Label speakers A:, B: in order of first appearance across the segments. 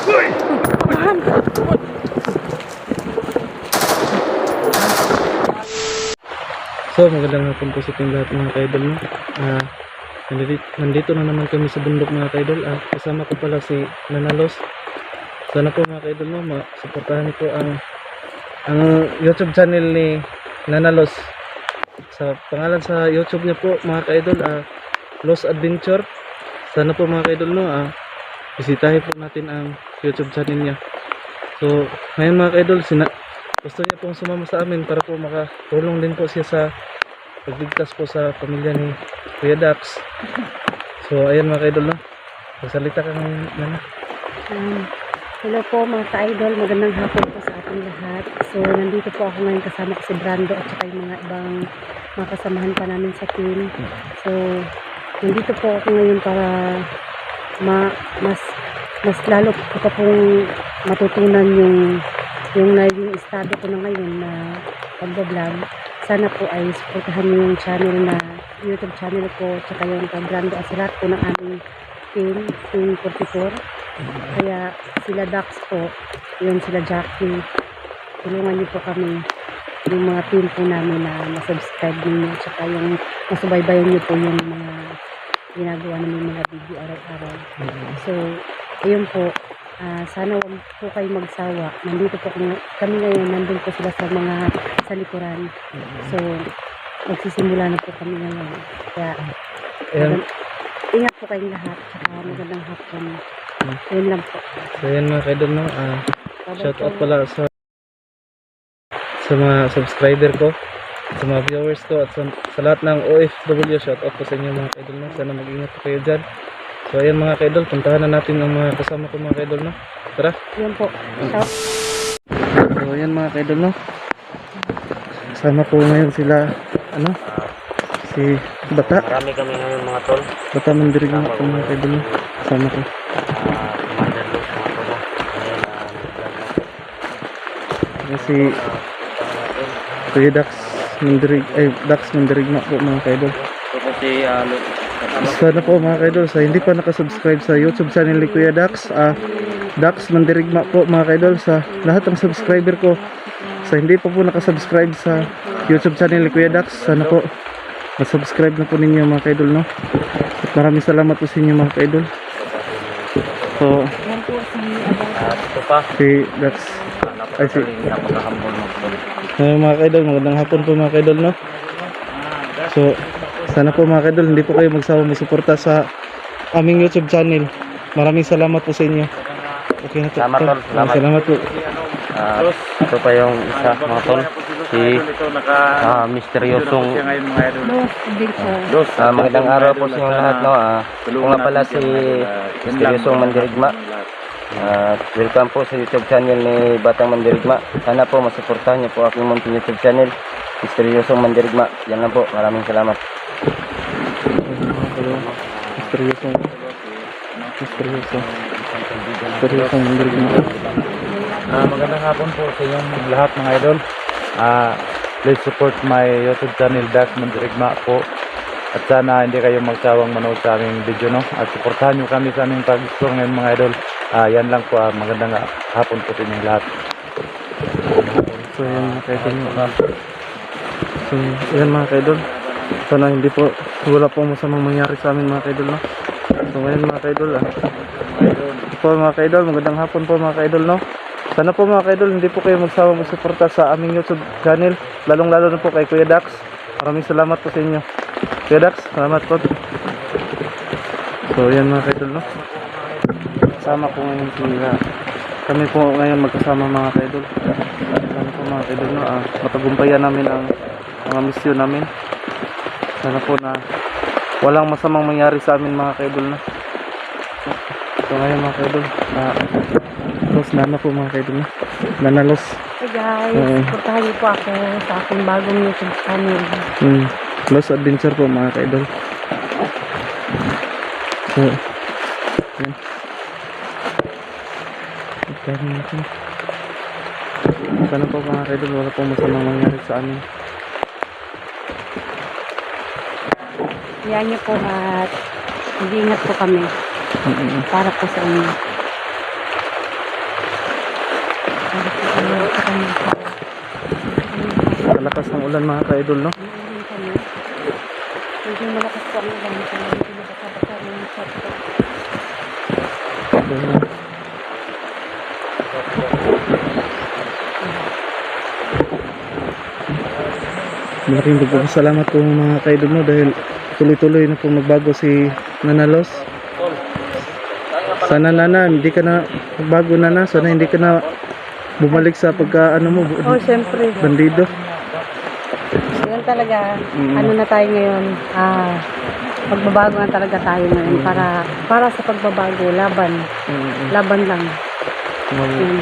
A: So magandang hapon po sa ating lahat mga kaidol, no? Nandito na naman kami sa bundok mga kaidol. Kasama ko pala si Nanalos. Sana po mga kaidol, no, masuportahan ko ang YouTube channel ni Nanalos. Sa pangalan sa YouTube niya po mga kaidol, Lost Adventure. Sana po mga kaidol, no, bisitahin po natin ang YouTube channel niya. So ngayon mga kaidol, gusto niya pong sumama sa amin para po makatulong din po siya sa pagligtas po sa pamilya ni Kuya Dax. So ayan mga kaidol, no, magsalita ka ngayon, Nana.
B: Hello po mga ka-idol, magandang hapon po sa ating lahat. So nandito po ako ngayon kasama ko si Brando at saka yung mga ibang mga kasamahan pa namin sa team. So nandito po ako ngayon para mas lalo ko pa pong matutunan yung naging estado ko na ngayon na pagbablog. Sana po ay supportahan niyo yung channel na YouTube channel ko at saka yung Brando at lahat po ng aming team 44. Kaya sila Dax po, yun sila Jackie, tulungan niyo po kami, yung mga team po namin na masubscribe niyo, tsaka yung masubaybayan niyo po yung mga ginagawa namin mga video araw-araw. So ayun po, sana huwag po kayo magsawa. Nandito po kami ngayon, nandun po sila sa mga salikuran. So magsisimula na po kami ngayon. Kaya ingat po kayong lahat, tsaka magandang hapon. Yun lang po.
A: So ayan mga kaidol, no, shout out pala sa mga subscriber ko, sa mga viewers ko, at sa lahat ng OFW. Shout out po sa inyo mga kaidol, no. Sana mag-ingat po kayo dyan. So ayan mga kaidol, puntahan na natin ang mga kasama ko mga kaidol, no. Tara.
B: Yan po.
A: So ayan mga kaidol, no, kasama ko ngayon sila si Bata.
C: Marami kami ngayon mga tol.
A: Bata Mandirig na po mga kaidol, no. Kasama ko
C: Commander Luz mga tol.
A: si Kuya Dax Mandirig, Dax Mandirig na po mga kaidol.
C: Ito po si
A: Sana po mga kaidol, sa hindi pa nakasubscribe sa YouTube channel ni Kuya Dax, Dax Mandirigma po mga kaidol, sa lahat ng subscriber ko. Sa hindi pa po nakasubscribe sa YouTube channel ni Kuya Dax, sana po masubscribe na po ninyo mga kaidol, no. At maraming salamat po sa inyo mga kaidol. So
B: Yan po
C: ito pa.
A: si Dax
C: Napakahambol mga tol.
A: mga kaidol, magandang hapon po mga kaidol, no. So sana po mga kaidol, hindi po kayo magsawa magsuporta sa aming YouTube channel. Maraming salamat po sa inyo. Okay na to.
C: Salamat tol.
A: Salamat po.
C: Ito pa yung isa mga tol. Si misteryosong magandang araw po sa inyo lahat, no. Ako nga pala si misteryosong Mandirigma. Welcome po sa YouTube channel ni Batang Mandirigma. Sana po masuportahan niyo po aking munting YouTube channel, Misteryosong Mandirigma. Yan lang po. Maraming salamat.
A: Misteryosong Mandirigma.
D: Magandang hapon po sa inyong lahat mga idol. Please support my YouTube channel Dax Mandirigma po. At sana hindi kayo magsawang manood sa aming video, no. At supportahan nyo kami sa aming pag-explore ngayon mga idol. Yan lang po. Magandang hapon po sa inyong lahat.
A: So yan mga kaidol. So yan mga kaidol, sana hindi po, wala pong masamang mangyari sa amin mga kaidol, no. So ngayon mga kaidol, po mga kaidol, magandang hapon po mga kaidol, no. Sana po mga kaidol, hindi po kayo magsawang magsuporta sa aming YouTube channel, lalong lalo na po kay Kuya Dax. Maraming salamat po sa inyo Kuya Dax, salamat po. So yan mga kaidol, no, kasama po ngayon sila, kami po ngayon magkasama mga kaidol. Sana po mga kaidol, no, matagumpayan namin ang mga misyon namin. Sana po na walang masamang mangyari sa amin mga kaidol, no. So ngayon mga kaidol, Los Nana po mga kaidol, no. Nanalos.
B: Hey guys, supportahan niyo po ako sa aking bagong YouTube channel.
A: Lost Adventure po mga kaidol. So yan. Sana po mga kaidol, wala pong masamang mangyari sa amin.
B: Yan niyo po at mag-iingat po kami para po sa inyo. Para po sa kanya.
A: Malakas ng ulan mga ka-idol, no?
B: Ayun kami. Medyo malakas po ang ulan. Kaya medyo nabasa-basa ng shot ko.
A: So, malaking pagpapasalamat po mga ka-idol, no? Dahil tuloy-tuloy na po magbago si Nanalos. Sana Nana, hindi ka na magbago Nana. Sana hindi ka na bumalik sa pagka ano mo,
B: Oh, syempre.
A: bandido.
B: Yun talaga. Ano na tayo ngayon? Magbabago na talaga tayo ngayon. Para sa pagbabago, laban. Laban lang. Yun.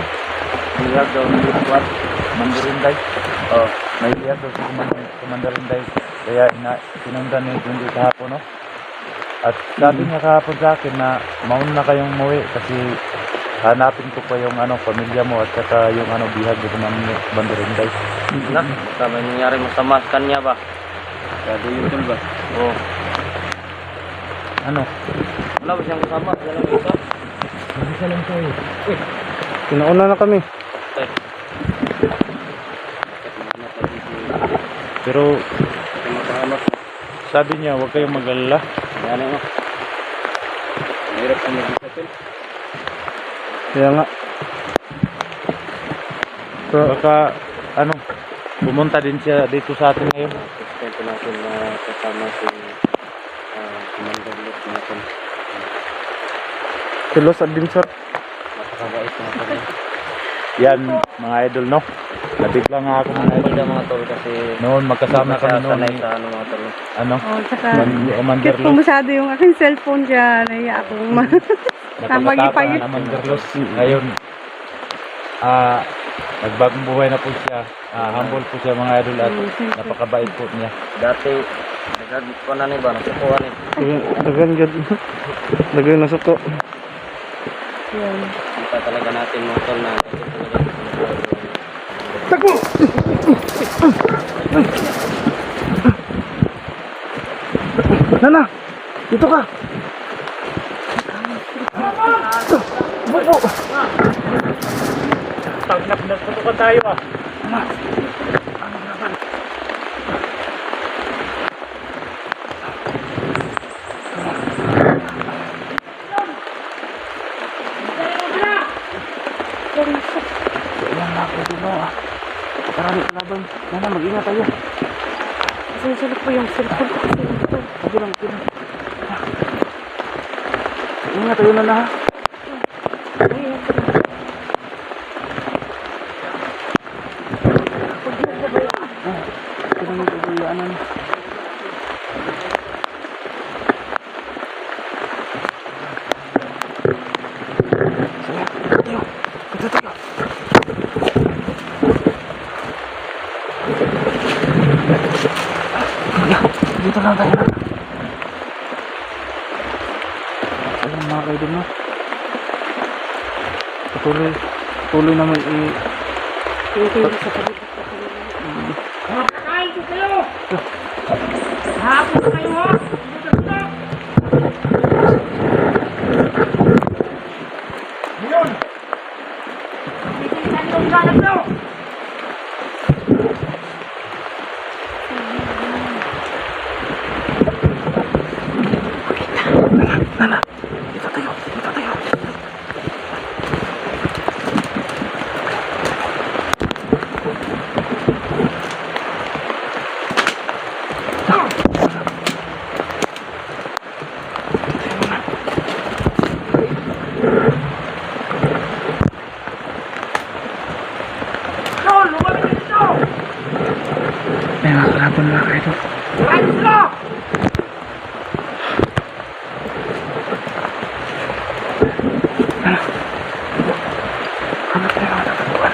D: Bihag daw ng Litwat, Mandarinday. Oh, may bihag daw sa Mandarinday. Kaya sinundan ni Junji kahapon, no? At sabi niya kahapon sa akin na mauna na kayong umuwi kasi hanapin ko pa yung pamilya mo at saka yung bihag doon ng Mandarinday.
C: Nak, baka may nangyari masama sa kanya ba? Kaya do yun ba? Oo.
D: Ano?
C: Wala ba siyang kasama? Wala lang isa?
D: Isa lang tayo.
A: Pinauna na kami.
C: Tay.
D: Pero
C: Mapahamak.
D: sabi niya huwag kayong mag-alala.
C: Yan mo. Mahirap kang mag-isa tol.
A: Kaya nga. So,
D: Baka pumunta din siya dito sa atin ngayon.
C: Gusto natin na kasama si Commander Luke natin.
A: si Los Adventure.
C: Napakabait natin.
D: Yan mga idol, no? Nabigla nga ako mga idol.
C: Hindi mga tol kasi
D: Noon magkasama kami noon.
C: sanay sa mga tol.
B: Oh, tsaka,
D: Commander
B: cute po
D: Los.
B: masyado yung aking cellphone dyan. Naiya akong
D: Nakapagtapa naman Carlos. Ngayon, nagbagong buhay na po siya. Humble po siya mga idol at napakabait po niya.
C: Dati, nagagpo na ni ba? Nasukuhan eh.
A: Dagan gad. Dagan na suko.
B: Yun.
C: Kita talaga natin mga tol na ito talaga.
A: Nana, dito ka.
D: Nagputukan tayo ah.
A: Ilan na ako dito. Marami kalaban. Nana, mag-ingat tayo.
B: Susunod po yung cellphone ko kasi ito.
A: Sige lang, sige lang. Ingat tayo Nana ha.
B: Ayun.
A: Ito na yung pagkayaanan. Sige, tayo. Dito tayo. Dito lang tayo. Alam mga kaidol na. Patuloy naman
B: Thank you sa pagkakas.
A: Dito tayo. Dito tayo. May mga kalaban mga kaidol. Hanap tayo ng natatuan.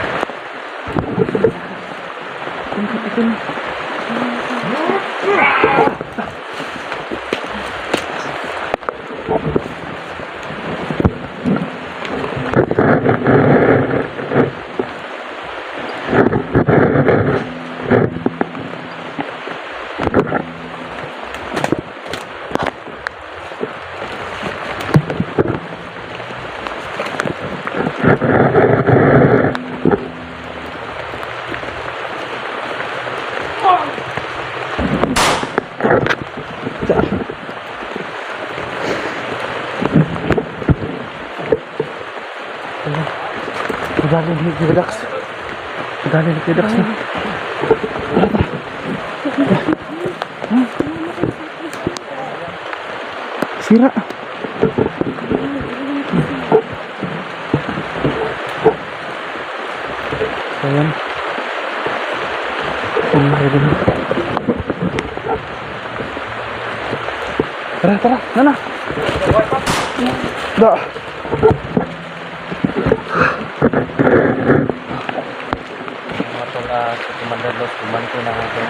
A: Dali ni Kuya Dax. Dali ni Kuya Dax na. Sira. Ayan. Ayan. Tara, tara, nana. Da.
C: Mga tol, sa Commander Los, kumanto na natin.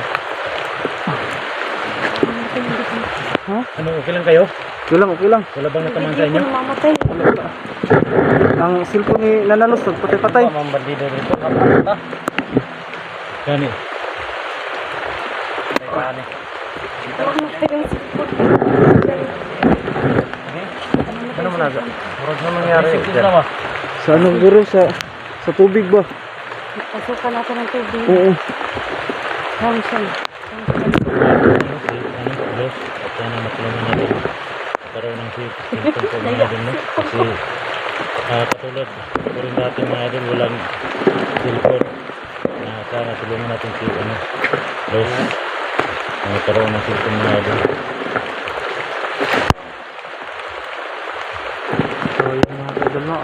D: Ano, okay lang kayo?
A: Okay lang, okay lang.
D: Wala bang natamaan sa
B: Hindi
D: inyo?
B: ko namamatay.
A: Ang cellphone ni Nanalos, patay-patay.
C: Mga bandido rito, kapata.
D: Gani.
C: Kani.
B: Namamatay yung sipon.
C: Ano mo naga? Murag na nangyari.
A: Sa ano guro, sa tubig ba?
B: Pasukan natin ng tubig.
A: Oo.
B: Function.
D: Los, at sana matulungan natin karoon ng symptom po mga idol, no? Kasi katulad ko rin dati mga idol, walang cellphone na sana tulungan natin si Los karoon ng cellphone mga idol.
A: So yun mga kaidol no.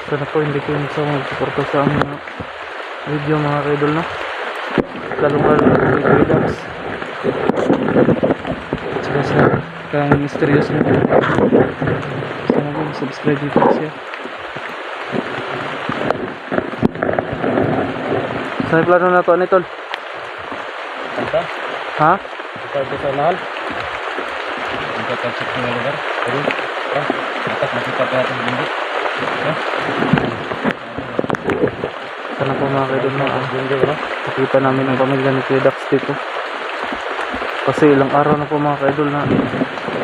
A: Sana po hindi kayo magsuporta sa aming video mga kaidol no. Lalong-lalo na kay Kuya Dax. Tsaka sa kang mysterious mo. Sana po subscribe dito siya. Saan plano na to Anitol?
C: Kanta?
A: Ha?
C: Ito ito sa unahan. Ang kapansik ng lugar. Pero, atas makita pa natin hindi.
A: Sana po mga kaidol no.
C: Hindi ko na.
A: Nakita namin ang pamilya ni Kuya Dax dito. Kasi ilang araw na po mga kaidol na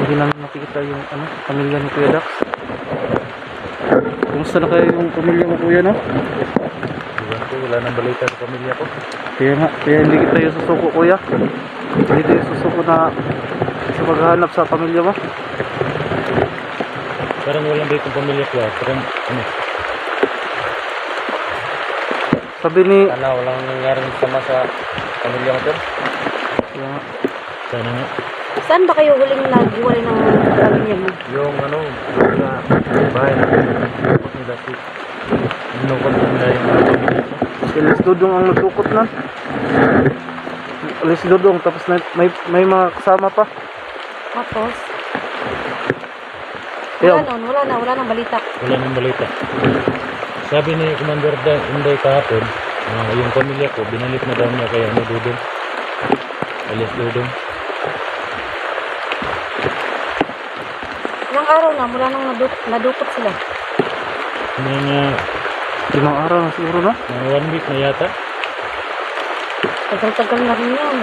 A: hindi namin makikita yung pamilya ni Kuya Dax. Kumusta na kayo yung pamilya mo kuya no?
D: Diyan ko, wala nang balita sa pamilya ko.
A: Kaya nga, kaya hindi tayo susuko kuya. Hindi tayo susuko na sa paghahanap sa pamilya mo.
D: Parang walang dito pamilya ko parang
A: Sabi ni
C: Sana walang nangyaring sama sa pamilya mo, Tol.
A: kaya nga,
D: sana nga.
B: Saan ba kayo huling naghiwalay ng pamilya mo?
D: Yung sa bahay natin, tapos nila si inukot nila yung pamilya ko.
A: si Alis Dudong ang nagtukot na. Alis Dudong tapos may mga kasama pa.
B: Tapos,
A: Ayaw.
B: wala nang balita.
D: Wala nang balita. Sabi ni Commander Inday kahapon, yung pamilya ko, binalik na daw niya kay Dudong. Alias Dudong.
B: Ilang araw na, mula nang nadukot sila.
D: Mga
A: 5 araw na siguro no?
D: 1 week na yata.
B: Tagal-tagal na rin yan.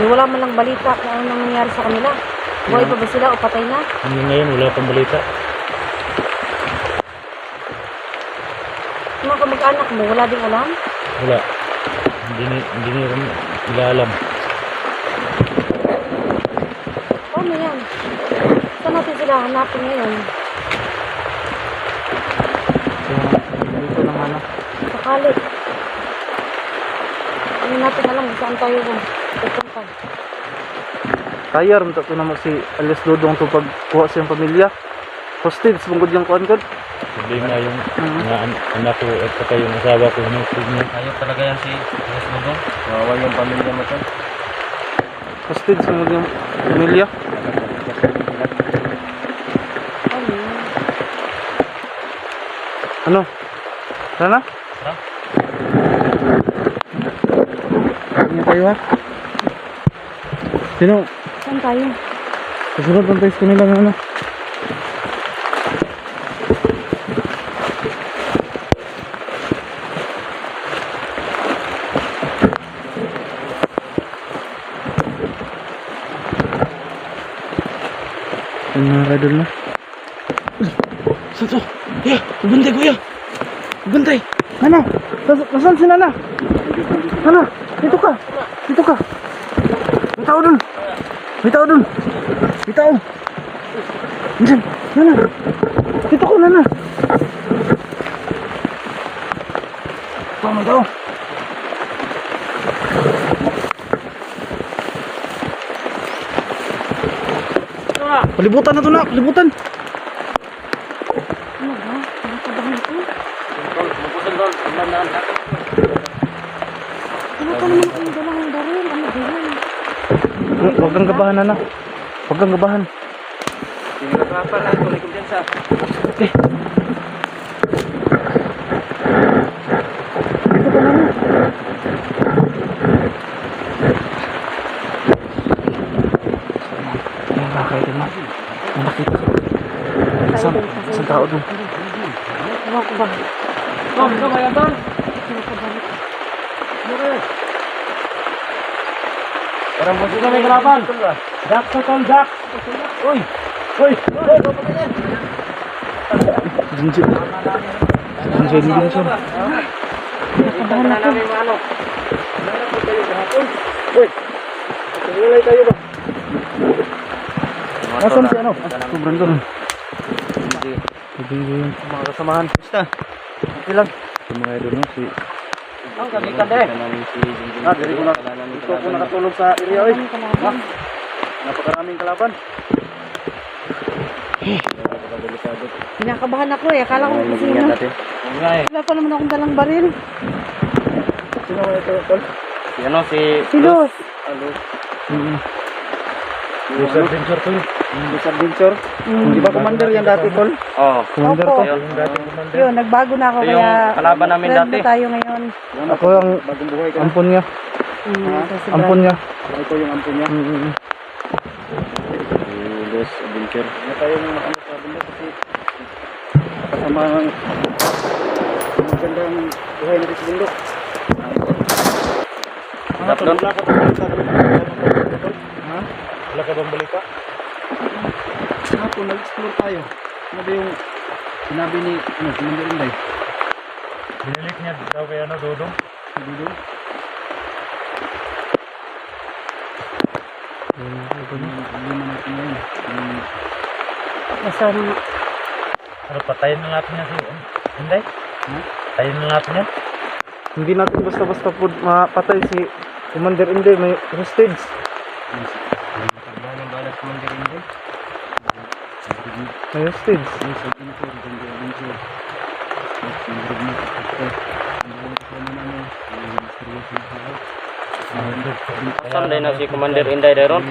B: Wala man lang balita kung ano nangyari sa kanila. Buhay pa ba sila o patay na?
D: Hanggang ngayon, wala pang balita.
B: Mga kamag-anak mo, wala ding alam?
D: Wala. Hindi nila alam.
B: Paano yan? Saan natin sila hanapin ngayon?
A: Kaya dito lang
B: Sakali. Ano natin alam kung saan tayo pupunta?
A: Kaya rin ito naman si Alis Dudong to pagkuha siyang pamilya. Hostage, bungod yung kuhan ko.
D: Problema yung mga anak ko at saka yung asawa ko hinusig niya.
C: Ayaw talaga yan si Yes Dudong. Kawawa yung pamilya mo, Tol.
A: Hostage, bungod yung pamilya.
B: Ano yan?
A: Ano? Sana?
C: Ha?
A: Ingat tayo ha? Sino?
B: Saan tayo?
A: Kasunod ang tayo nila ng ano? Yung mga kadol na. Saan to? Kuya! Magbantay kuya! Magbantay! Nana! Nasaan si Nana? Nana! Dito ka! Dito ka! May tao dun! May tao dun! May tao! Diyan! Nana! Dito ko Nana! Palibutan na to na, palibutan.
B: Ano ba? Nakakabahan ko. Ano ka naman akong dalang baril? Ano ba yan?
A: Huwag kang gabahan na. Huwag kang gabahan.
C: Pinagkapan na ito, likod yan sa.
A: Ay, mga kaidol na. May nakita ko. Isang tao dun.
B: Ewan ko ba? Kinakabahan.
C: Parang mo sila may kalaban.
D: Dak sa tol, dak. Uy. Uy.
A: Jinjit. Jinjit din siya.
B: Kinakabahan ako.
C: Tulay tayo ba?
A: Nasaan si ano? Sobrang doon. Hindi yun. Mga kasamahan.
C: Basta.
A: Okay lang. Sa mga idol no, si...
C: Ang gabi ka din.
A: Diri ko na. Gusto ko nakatulog sa area oy. Napakaraming kalaban.
B: Kinakabahan ako eh. Akala ko kung sino. Wala pa naman akong dalang baril.
A: Sino ba ito, Tol?
C: Ano si
B: Si Luz.
D: User adventure to.
A: Luz Adventure. Di ba commander yan dati, Tol?
C: Oh,
A: Commander
B: Opo.
A: to.
D: Yung dating commander.
B: Yun, nagbago na ako
C: Ito yung
B: kaya
C: kalaban namin
B: friend
C: dati.
B: na tayo ngayon.
A: Ako ang
C: bagong buhay ka.
A: ampon niya.
B: Kasi
A: Ampon niya.
C: Ito yung ampun niya. Luz Adventure.
A: Hindi tayo yung makano sa bunda kasi kasama ang magandang buhay natin sa bundok.
C: Sarap doon.
A: Ha?
D: Wala ka bang balita?
A: Hapon, nag-explore tayo. Ano ba yung sinabi ni Commander Inday?
D: Binilik niya daw kay ano, Dodong.
A: Dito? Problema natin ngayon.
B: Basta
D: Ano, patayin na natin yan si Inday? Patayin na natin yan?
A: Hindi natin basta-basta po mapatay si Commander Inday. May hostage.
C: Ang balas mo din din.
A: May hostage.
C: Saan na si Commander Inday Dairon?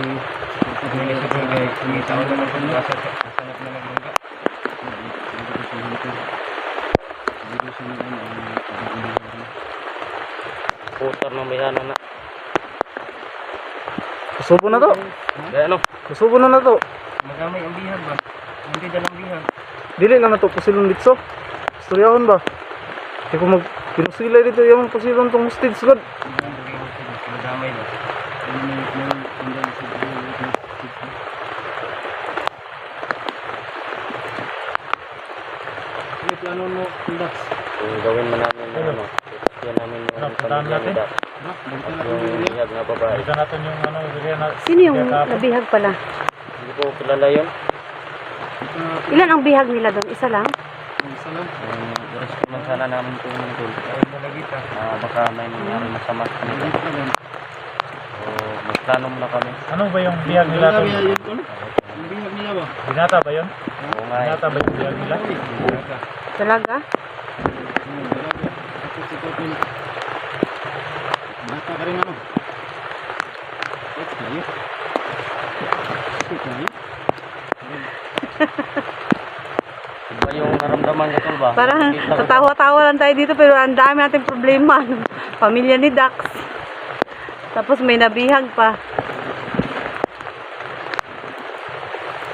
C: Putar ng bihana na.
A: Kusubo na to.
C: Dahil ano?
A: Kusubo na to.
C: Magamay ang bihag ba? Hindi dalang bihag.
A: Dili na to pusilong ditso. Istoryahon ba? Kaya kung pinusilay dito yung pusilong tong hostage god.
C: Magamay ba?
A: Ano plano mo, Indax?
C: Kung gawin mo namin na ano, yan namin yung
D: Ano, puntahan natin?
C: At yung bihag na babae.
D: Balikan natin yung ano, bigyan na.
B: sino yung nabihag pala?
C: Hindi ko kilala yun.
B: Ilan ang bihag nila doon? Isa lang?
C: Oras ko man sana namin kung nandun. Baka may nangyari masama sa kanila. So, magplano muna kami.
D: Ano ba yung biyag nila to?
A: Yung bihag nila ba?
D: Binata ba yun?
C: Oo nga eh.
D: Binata ba yung biyag nila?
B: Talaga?
A: Bata ka rin ano? Tayo. Tayo.
C: Iba yung naramdaman ko tol ba?
B: Parang
C: Nakita ko-
B: tatawa-tawa lang tayo dito pero ang dami nating problema. Pamilya ni Dax. Tapos may nabihag pa.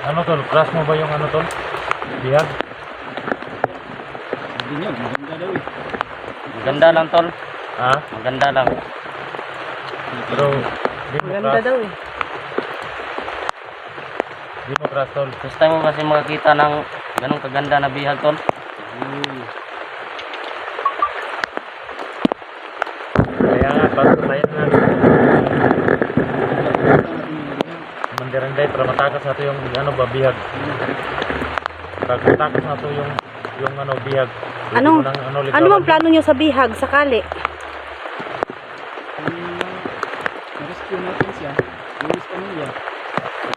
D: Ano tol? Crush mo ba yung ano tol? Biyag?
A: Hindi niya, maganda daw eh.
C: Maganda lang tol.
D: Ha?
C: Maganda lang.
D: Pero di mo
B: Maganda
D: crush.
B: daw eh.
D: Di mo crush tol.
C: First time mo kasi makakita ng ganong kaganda na bihag tol.
D: Kaya nga, pagpasayin na. Mandiranday para matakas na to yung ano ba, bihag. Pag matakas na to yung yung ano bihag. Pwede
B: Anong-
D: mo nang,
B: Ano
D: ligawan.
B: bang plano nyo sa bihag, sakali?
A: rescue natin siya. Luis pamilya.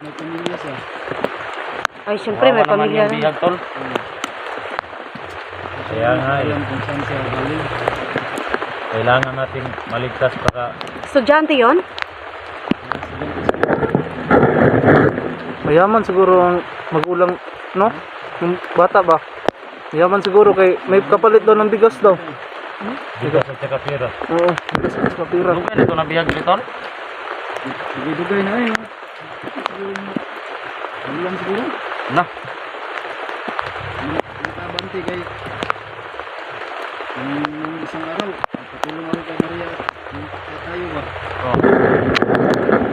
A: May pamilya siya.
B: Ay, syempre, may
D: Kawawa naman
B: pamilya
D: yung
B: na.
D: bihag, tol. Kaya nga eh.
A: Alam kung saan siya galing.
D: Kailangan nating maligtas para
B: Estudyante yon?
A: Mayaman siguro ang magulang, no? Yung bata ba? Mayaman siguro kay may kapalit daw ng bigas daw.
D: bigas at saka pera.
A: Oo, bigas at kapira.
D: Ano kaya ito na bihag dito, tol?
A: Dugay na eh. Ano lang siguro?
D: Na.
A: Nakabante kay yung isang araw. Patulong ako kay Maria. Yung tayo ba?
D: Oh.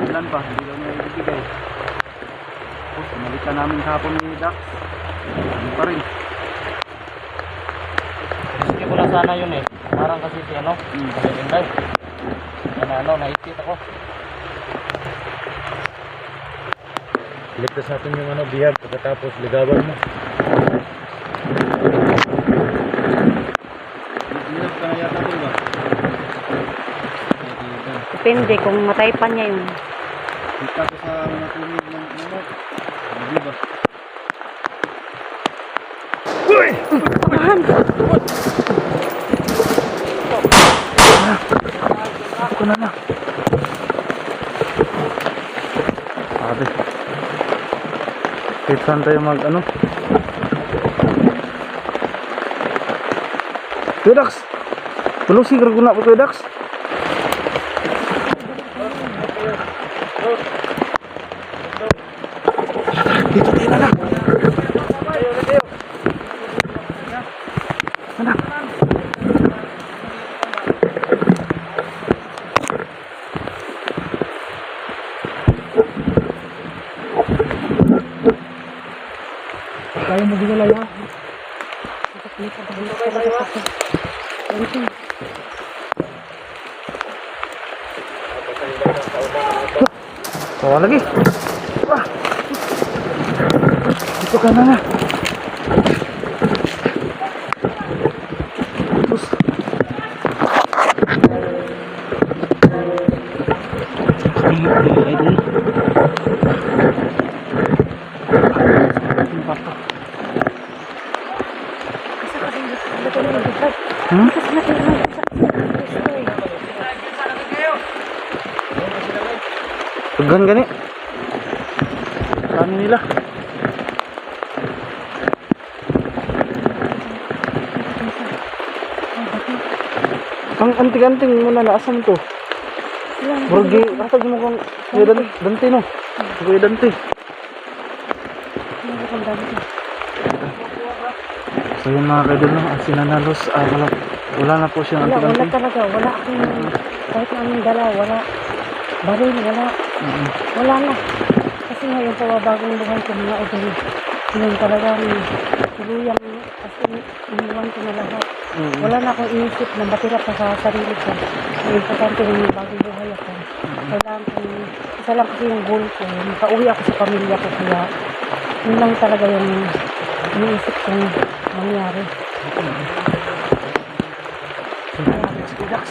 A: Ilan pa? Hindi daw niya ibigay. Tapos, umalikan namin kahapon ni Dax. Ano pa rin?
D: Sige ko lang sana yun eh. Parang kasi si ano, kasi Inday. Yan ano, naisip ako. Ligtas natin yung ano, bihag pagkatapos ligawan mo.
A: Hirap ka na yata ko ba?
B: Depende kung matay pa niya yun.
A: Kita ko sa mga tumig ng ano. Hindi ba?
B: Ahan!
A: Ako ko na na. Sabi. Kahit saan tayo mag ano. Kuya Dax! Tulong siguro ko na po Kuya Dax. Dito tayo na lang. Kaya mo din laya. Bawa lagi. Wah. Dito ka na nga. Terus. Hmm? Tugan gani. Kami nila. Ang anting-anting mo na naasam to. Burgi, atag mo kang Dante no. Kuya Dante. So yun mga kaidol no, ang sinanalos, wala na po siyang
B: Wala
A: anting-anting.
B: talaga. Wala akong, kahit na anong dala, wala. Baril, wala. Wala na. Kasi ngayon pa bagong buhay ko mga idol. Ngayon talagang tuluyang kasi iniwan ko na lahat. Wala na akong inisip na matira pa sa sarili ko. Ang importante rin yung bagong buhay ako. Kailangan ko, isa lang kasi yung goal ko. Makauwi ako sa pamilya ko. Kaya yun lang talaga yung iniisip kong mangyari.
A: Relax.